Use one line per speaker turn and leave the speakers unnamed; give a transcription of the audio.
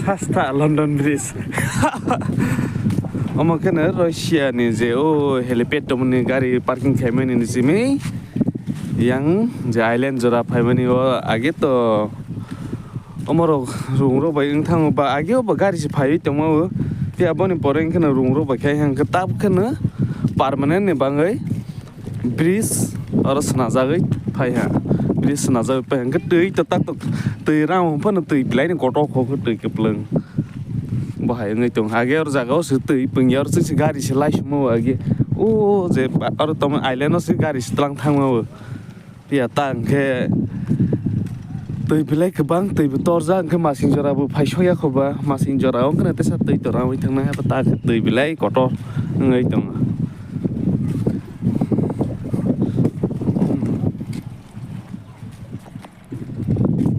Sasta London Bridge. Omo kana Russia ni je o helipad tomni gari parking khaimani ni jimi yang je island jora phaimani o age to omoro rungro bai ingthang ba age ba gari se phai tomo te aboni poreng kana rungro ba khai hang kitab kana permanent ni bangai bridge or snajagai phai ha bridge snajagai pa hang tui to tak to tui rau phan tui plai ni koto kho tui kepleng bahai ngai tong age or jaga se tui pengyor se gari se lai mo age o je or tom island se gari se tlang thang mo pia tang ke tui bilai ke bang tui tor jang ke masing jora bu phai soya khoba masing jora ong kana te sa tui to rawi thang na ha ta tui bilai koto ngai tong